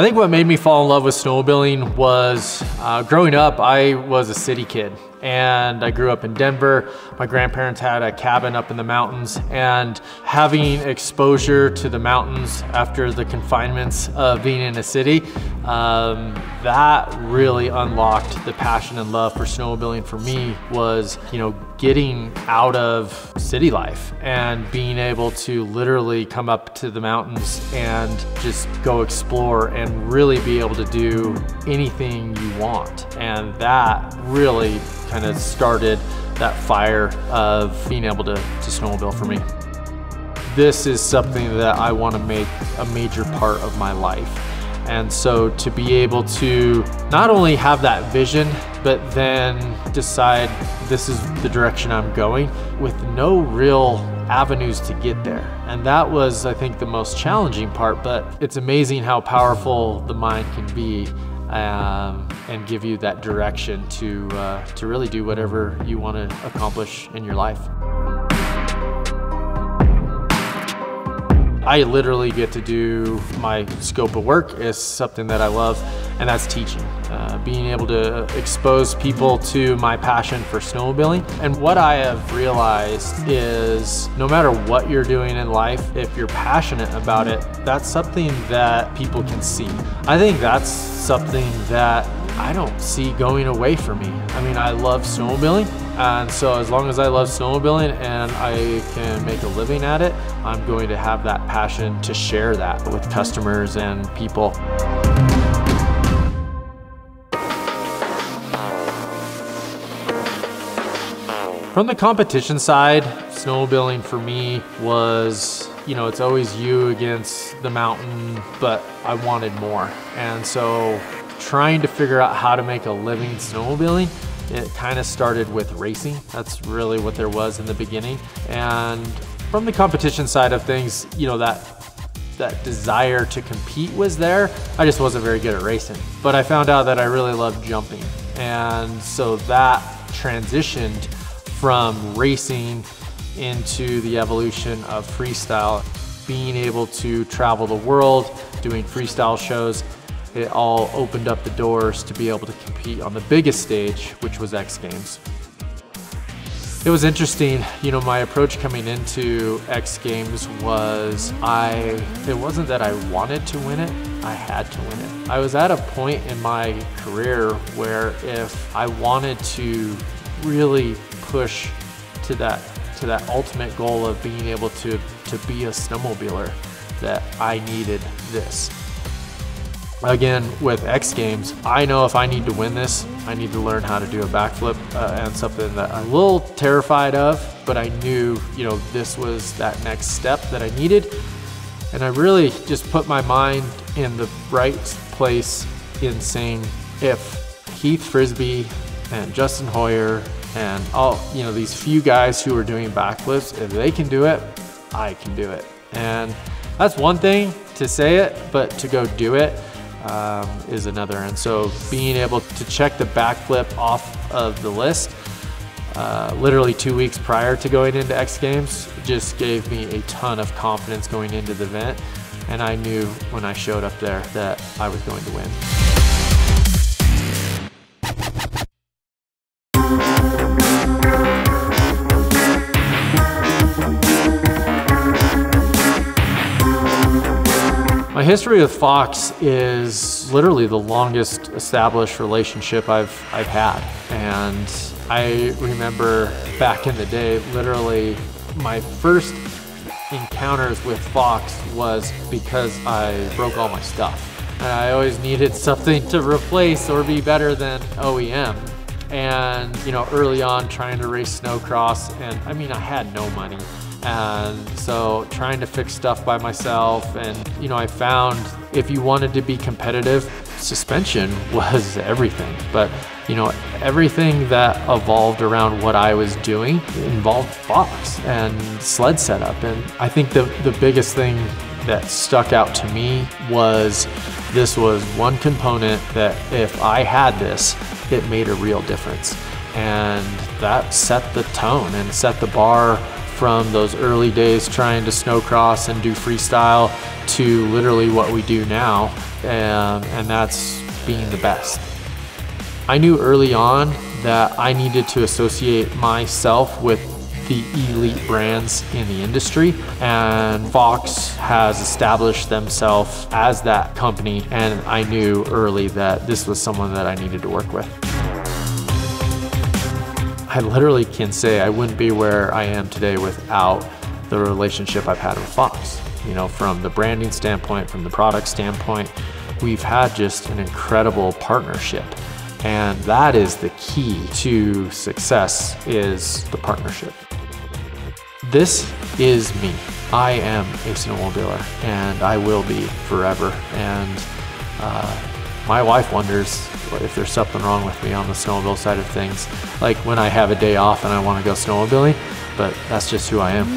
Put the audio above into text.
I think what made me fall in love with snowmobiling was growing up, I was a city kid and I grew up in Denver. My grandparents had a cabin up in the mountains, and having exposure to the mountains after the confinements of being in a city, that really unlocked the passion and love for snowmobiling for me. Was, getting out of city life and being able to literally come up to the mountains and just go explore and really be able to do anything you want. And that really kind of started that fire of being able to snowmobile for me. This is something that I want to make a major part of my life. And so to be able to not only have that vision, but then decide this is the direction I'm going with no real avenues to get there. And that was, I think, the most challenging part, but it's amazing how powerful the mind can be and give you that direction to really do whatever you want to accomplish in your life. I literally get to do my scope of work is something that I love, and that's teaching. Being able to expose people to my passion for snowmobiling. And what I have realized is no matter what you're doing in life, if you're passionate about it, that's something that people can see. I think that's something that I don't see going away from me. I mean, I love snowmobiling, and so as long as I love snowmobiling and I can make a living at it, I'm going to have that passion to share that with customers and people. From the competition side, snowmobiling for me was, it's always you against the mountain, but I wanted more. And so trying to figure out how to make a living snowmobiling, it kind of started with racing. That's really what there was in the beginning. And from the competition side of things, that desire to compete was there. I just wasn't very good at racing. But I found out that I really loved jumping. And so that transitioned from racing into the evolution of freestyle. Being able to travel the world, doing freestyle shows, it all opened up the doors to be able to compete on the biggest stage, which was X Games. It was interesting, my approach coming into X Games was it wasn't that I wanted to win it, I had to win it. I was at a point in my career where if I wanted to really push to that ultimate goal of being able to be a snowmobiler, that I needed this. Again, with X Games, I know if I need to win this, I need to learn how to do a backflip, and something that I'm a little terrified of, but I knew, this was that next step that I needed. And I really just put my mind in the right place in saying, if Heath Frisbee and Justin Hoyer and all, these few guys who are doing backflips, if they can do it, I can do it. And that's one thing to say it, but to go do it is another. And so being able to check the backflip off of the list literally 2 weeks prior to going into X Games just gave me a ton of confidence going into the event. And I knew when I showed up there that I was going to win. My history with Fox is literally the longest established relationship I've had. And I remember back in the day, literally my first encounters with Fox was because I broke all my stuff. And I always needed something to replace or be better than OEM. And, early on trying to race snowcross, and I had no money. And so trying to fix stuff by myself, and I found if you wanted to be competitive, suspension was everything. But everything that evolved around what I was doing involved Fox and sled setup. And I think the biggest thing that stuck out to me was this was one component that if I had this, it made a real difference. And that set the tone and set the bar from those early days trying to snowcross and do freestyle to literally what we do now, and that's being the best. I knew early on that I needed to associate myself with the elite brands in the industry, and Fox has established themselves as that company, and I knew early that this was someone that I needed to work with. I literally can say I wouldn't be where I am today without the relationship I've had with Fox. You know, from the branding standpoint, from the product standpoint, we've had just an incredible partnership. And that is the key to success, is the partnership. This is me. I am a snowmobiler, and I will be forever. And my wife wonders if there's something wrong with me on the snowmobile side of things. Like when I have a day off and I want to go snowmobiling, but that's just who I am.